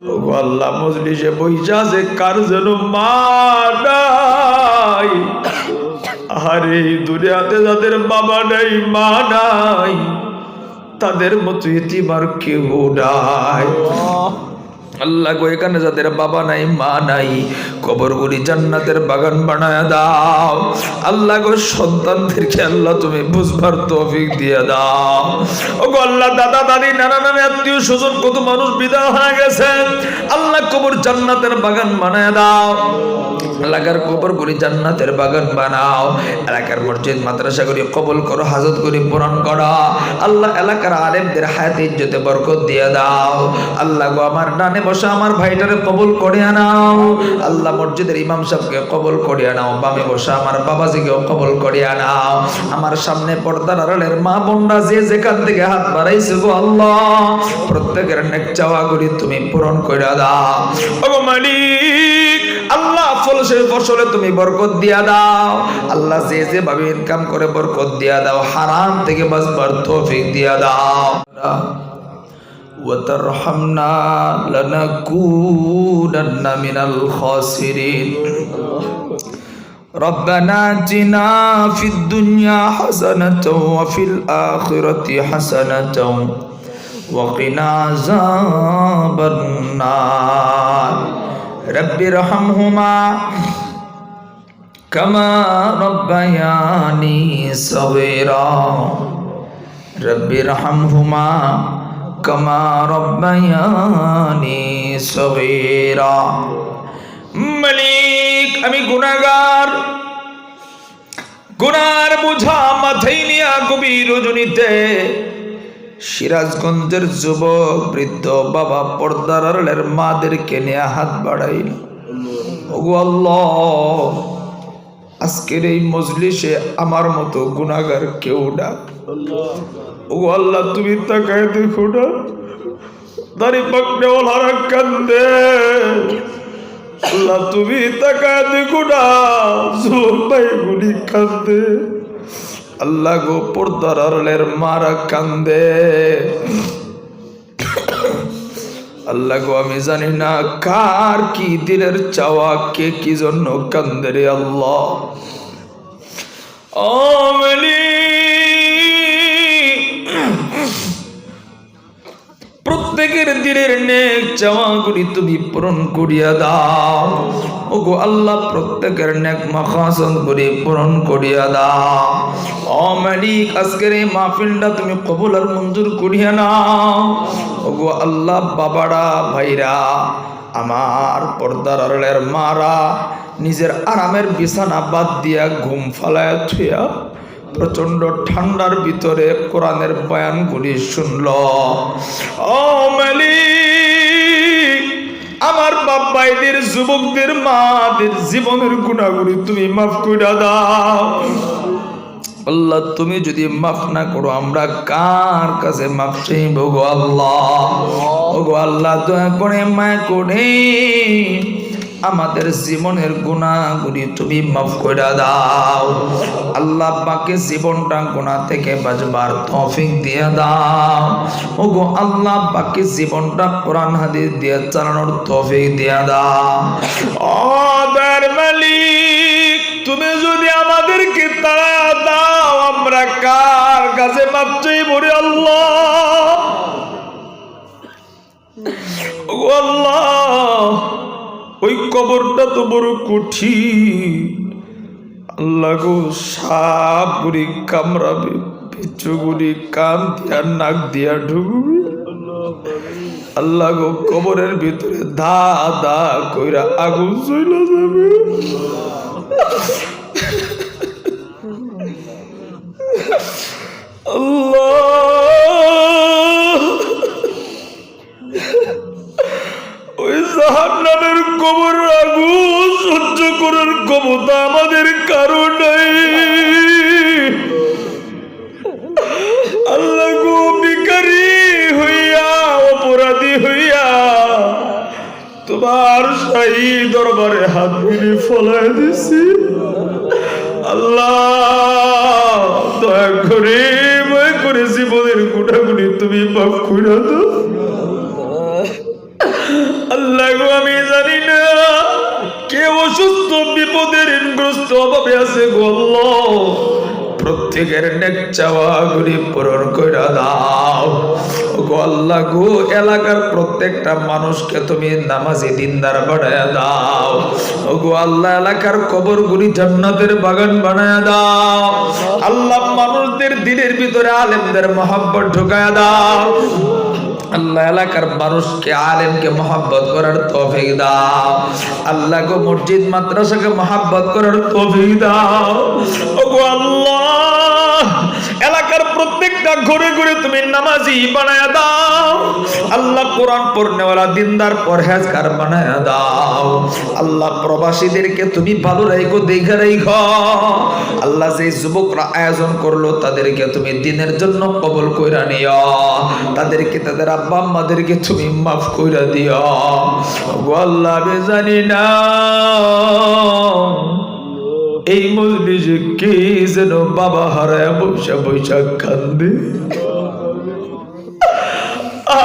আল্লাহ মজলিসে বইসা যে কার যেন মা নাই, আরে দুনিয়াতে যাদের বাবা নাই মা নাই তাদের মতো ইতিম আর কেউ নাই। আল্লাহ গো এখানে যাদের বাবা নাই মা নাই কবরগুলি জান্নাতের বাগান বানায় দাও। আল্লাহ গো সন্তানদেরকে আল্লাহ তুমি বুঝবার তৌফিক দিয়ে দাও। ও গো আল্লাহ দাদা দাদি নানা নানি আত্মীয় স্বজন কত মানুষ বিদায় হয়ে গেছে, আল্লাহ কবর জান্নাতের বাগান বানায় দাও। এলাকার কবরগুলি জান্নাতের বাগান বানাও। এলাকার মসজিদ মাদ্রাসাগুলি কবুল করো, হাজত করি পূরণ করো। আল্লাহ এলাকার আলেমদের হায়াত ইজ্জতে বরকত দিয়ে দাও। আল্লাহ গো আমার ডানে বসা আমার ভাইটারে কবুল করিয়া নাও। আল্লাহ মসজিদের ইমাম সাহেবকে কবুল করিয়া নাও। বামে বসা আমার বাবাজিকেও কবুল করিয়া নাও। আমার সামনে পর্দার আড়ালের মা বোনরা যে যেখান থেকে হাত বাড়াইছে গো আল্লাহ প্রত্যেকের নেক চাওয়াগুলি তুমি পূরণ করিয়া দাও। ও মালিক আল্লাহ ফসলে তুমি বরকত দিয়া দাও। আল্লাহ যে যে ভাবে ইনকাম করে বরকত দিয়া দাও, হারাম থেকে বাঁচবার তৌফিক দিয়া দাও। وترحمنا لنكونن من الخاسرين ربنا آتنا في الدنيا حسنة وفي الآخرة حسنة وقنا عذاب النار رب ارحمهما كما ربياني صغيرا رب ارحمهما كما ربياني صغيرا মালিক আমি গুনাহগার, গুনার বোঝা মাথায় নিয়া গভীর রজনীতে সিরাজগঞ্জের যুবক বৃদ্ধ বাবা পর্দার আড়ালের মাদেরকে নিয়ে হাত বাড়াইল। ওগো আল্লাহ আজকের এই মজলিসে আমার মতো গুনাহগার কেউ না। ওগো আল্লাহ তুমি তাকায় দেখো না, দাড়ি পাকড়ে ওলারা কান্দে। আল্লাহ তুমি তাকায় দেখো না, যুবক ভাইগুলি কান্দে। আল্লাহ গো পর্দার আড়ালের মারা কান্দে। আল্লাহ গো আমি জানি না কার কি দিলের চাওয়া, কে কি জন্য কান্দে রে আল্লাহ। প্রত্যেকের দিলের নেক চাওয়াগুলি তুমি পূরণ করিয়া দাও। ওগো আল্লাহ প্রত্যেকের নেক মাকাসদগুলি পূরণ করিয়া দাও। ও মালিক আজকের এই মাহফিলটা তুমি কবুল আর মঞ্জুর করিয়া নাও। ওগো আল্লাহ বাবারা ভাইরা আমার পর্দার আড়ালের মারা নিজের আরামের বিছানা বাদ দিয়া ঘুম ফালায়া থুয়া প্রচন্ড ঠান্ডার ভিতরে কোরআনের বয়ানগুলি শুনল। ও মালিক আমার বাপ ভাইদের যুবকদের মাদের জীবনের গুনাহগুলি তুমি মাফ করে দাও। আল্লাহ তুমি যদি মাফ না করো আমরা কার কাছে মাফ চাইব গো আল্লাহ। ও গো আল্লাহ দয়া করে মায়া করে আমাদের জীবনের গুনাহগুলি তুমি মাফ করে দাও। আল্লাহ পাকে জীবনটা গুনাহ থেকে বাঁচবার তৌফিক দিয়ে দাও। ওগো আল্লাহ পাকে জীবনটা কোরআন হাদিস দিয়ে চালানোর তৌফিক দিয়ে দাও। ও দয়ার মালিক তুমি যদি আমাদেরকে তাড়া দাও আমরা কার কাছে মাফ চাইব রে আল্লাহ। ওগো আল্লাহ ওই কবরটা তো বড় কঠিন। আল্লাহ গো সাপ গুলি কামড়াবে, বিচ্ছুগুলি কান দিয়া নাক দিয়া ঢুকবে। আল্লাহ গো কবরের ভিতরে ধা ধা কইরা আগুন চলে যাবে। আল্লাহ ওই জাহান্নামের কবর আগুন সহ্য করার ক্ষমতা আমাদের কারো নাই। আল্লাহ গো ভিখারি হইয়া অপরাধী হইয়া তোমার শাহী দরবারে হাত মিলিয়ে ফলায় দিছি। আল্লাহ দয়া করে জীবনের গুনাহগুলি তুমি মাফ করে দাও। আল্লাহ গো আমি জানি না কে অসুস্থ বিপদের ঋণগ্রস্ত অভাবে আছে গো আল্লাহ, প্রত্যেকের নেক চাওয়াগুলি পূরণ কইরা দাও গো আল্লাহ গো। এলাকার প্রত্যেকটা মানুষকে তুমি নামাজি দিনদার বানায়া দাও গো আল্লাহ। এলাকার কবরগুলি জান্নাতের বাগান বানায়া দাও আল্লাহ। মানুষদের দিলের ভিতরে আলেমদের মহব্বত ঢুকায়া দাও আল্লাহ। এলাকার মানুষকে আলেমকে মহব্বত করার তৌফিক দাও আল্লাহ গো। মসজিদ মাদ্রাসাকে মহব্বত করার তৌফিক দাও ওগো আল্লাহ। এলাকার প্রত্যেকটা ঘরে ঘরে তুমি নামাজি বানায়া দাও আল্লাহ। কোরআন পড়নেওয়ালা দিনদার পরহেজগার বানায়া দাও আল্লাহ। প্রবাসীদেরকে তুমি ভালো রাখো, দেখে রাখো আল্লাহ। যে যুবকরা আয়োজন করলো তাদেরকে তুমি দিনের জন্য কবুল কইরা নিও, তাদেরকে তাদের আব্বা আম্মাদেরকে তুমি মাফ কইরা দিও গো আল্লাহ। আমি জানি না এই মজলিসে কে যেন বাবা হারায় বৈশা বৈশা কান্দে।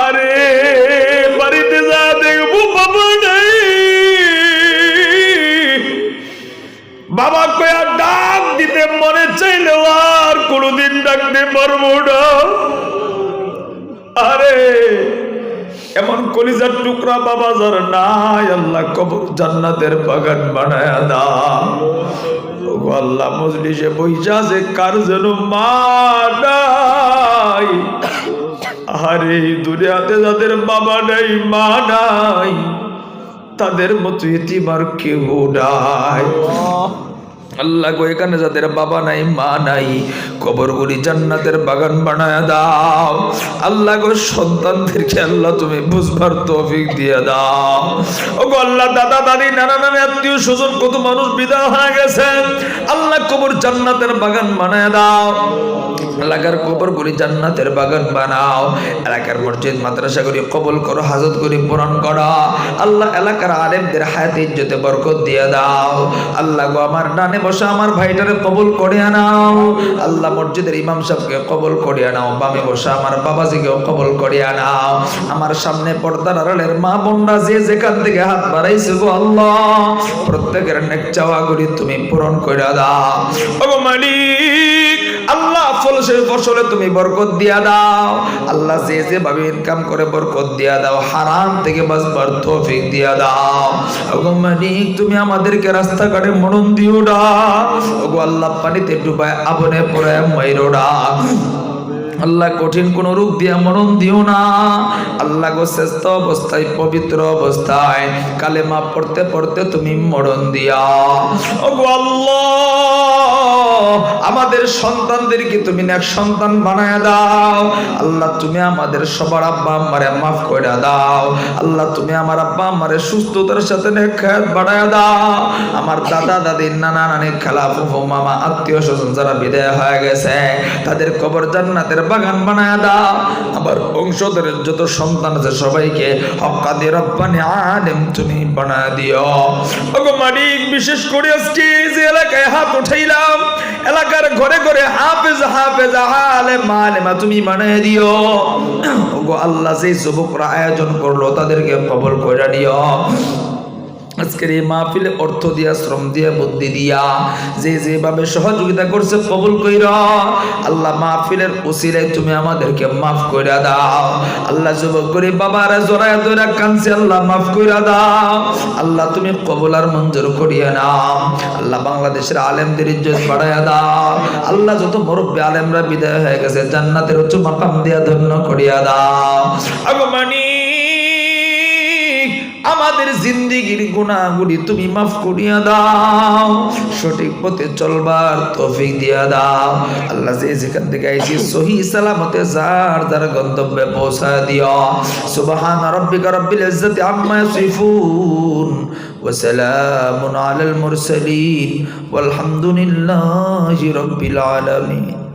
আরে বাড়িতে যা দেখবো বাবা নেই, বাবা কয়া ডাক দিতে মনে চাইলে আর কোনোদিন ডাকতে পারবো না। আরে এমন কলিজার টুকরা বাবা যার নাই আল্লাহ কবর জান্নাতের বাগান বানায়া দাও ওগো আল্লাহ। মজলিসে বইসা যে কার যেন মা নাই, আরে দুনিয়াতে যাদের বাবা নাই মা নাই তাদের মতো ইতিমার কেউ নাই আল্লাহ গো। এখানে যাদের বাবা নাই মা নাই কবরগুলি জান্নাতের বাগান বানায়া দাও আল্লাহ গো। সন্তানদেরকে আল্লাহ তুমি বুঝবার তৌফিক দিয়ে দাও ওগো আল্লাহ। দাদা দাদি নানা নানি আত্মীয় স্বজন কত মানুষ বিদায় হয়ে গেছে আল্লাহ। কবর জান্নাতের বাগান বানায়া দাও এলাকার কবরগুলি জান্নাতের বাগান বানাও। এলাকার মসজিদ মাদ্রাসাগুলি কবুল করো, হাজত করি পূরণ করো আল্লাহ। এলাকার আলেমদের হায়াতে ইজ্জতে বরকত দিয়ে দাও আল্লাহ গো। আমার ডানে বসা আমার ভাইটারে কবুল করিয়া নাও আল্লাহ। মসজিদের ইমাম সাহেবকে কবুল করিয়া নাও, বামে বসা আমার বাবাজিকেও কবুল করিয়া নাও। আমার সামনে পর্দার আড়ালের মা বোনরা যে যেখান থেকে হাত বাড়াইছে গো আল্লাহ, প্রত্যেকের নেক চাওয়াগুলি তুমি পূরণ করিয়া দাও ওগো মালিক আল্লাহ। ফসলে তুমি বরকত দিয়া দাও আল্লাহ। যে যেভাবে ইনকাম করে বরকত দিয়া দাও, হারাম থেকে বাঁচবার তৌফিক দিয়া দাও ওগো মালিক। তুমি আমাদেরকে রাস্তাঘাটে মরণ দিও না ওগো আল্লাহ। পানিতে ডুবায় আগুনে পোড়ায় মাইরো না আল্লাহ। কঠিন কোন রোগ দিয়া মরণ দিও না আল্লাহ গো। শ্রেষ্ঠ অবস্থায় পবিত্র অবস্থায় কালেমা পড়তে পড়তে তুমি মরণ দিয়া ওগো আল্লাহ। আমাদের সন্তানদেরকে তুমি নেক সন্তান বানায়া দাও আল্লাহ। তুমি আমাদের সবার আব্বা আম্মারে মাফ করে দাও আল্লাহ। তুমি আমার আব্বা আম্মারে সুস্থতার সাথে নেক হায়াত বাড়ায়া দাও। আমার দাদা দাদি নানা নানি খালা ফুফু মামা আত্মীয় স্বজন যারা বিদায় হয়ে গেছে তাদের কবর জান্নাতের বাগান বানায়া দাও। আমার বংশধরের যত সন্তান আছে সবাইকে হক্কাদি রব্বানি আলেম তুমি বানায়া দিও ওগো মালিক। বিশেষ করে আজকে যে এলাকায় হাত উঠাইলাম এলাকার ঘরে ঘরে হাফেজ হাফেজ আলেম আলেমা তুমি বানায়া দিও ওগো আল্লাহ। যে যুবকরা আয়োজন করলো তাদেরকে কবুল করে নিও আজকের এই মাহফিলে অর্থ দিয়া, শ্রম দিয়া, বুদ্ধি দিয়া যে যেভাবে সহযোগিতা করছে কবুল কইরা আল্লাহ। মাহফিলের উসিলায় তুমি আমাদেরকে মাফ কইরা দাও আল্লাহ। যুবক করে বাবারা জড়ায়া ধরে কাঁদছে আল্লাহ, মাফ কইরা দাও আল্লাহ। তুমি কবুল আর মঞ্জুর করিয়া নাও আল্লাহ। বাংলাদেশের আলেমদের ইজ্জত বাড়ায়া দাও আল্লাহ। যত মুরব্বী আলেমরা বিদায় হয়ে গেছে জান্নাতের উচ্চ মাকাম দিয়া ধন্য করিয়া দাও আগমানি। আমাদের জিন্দেগির গুনাহগুলি তুমি মাফ করিয়া দাও, সঠিক পথে চলবার তৌফিক দিয়া দাও আল্লাহ। যে যেখান থেকে আইছি সহি সালামতে যার যার গন্তব্যে পৌঁছা দিও। সুবহান রাব্বিকা রাব্বিল ইজ্জাতি আম্মা ইয়াসিফুন ওয়া সালামুন আলাল মুরসালিন ওয়ালহামদুলিল্লাহি রাব্বিল আলামিন।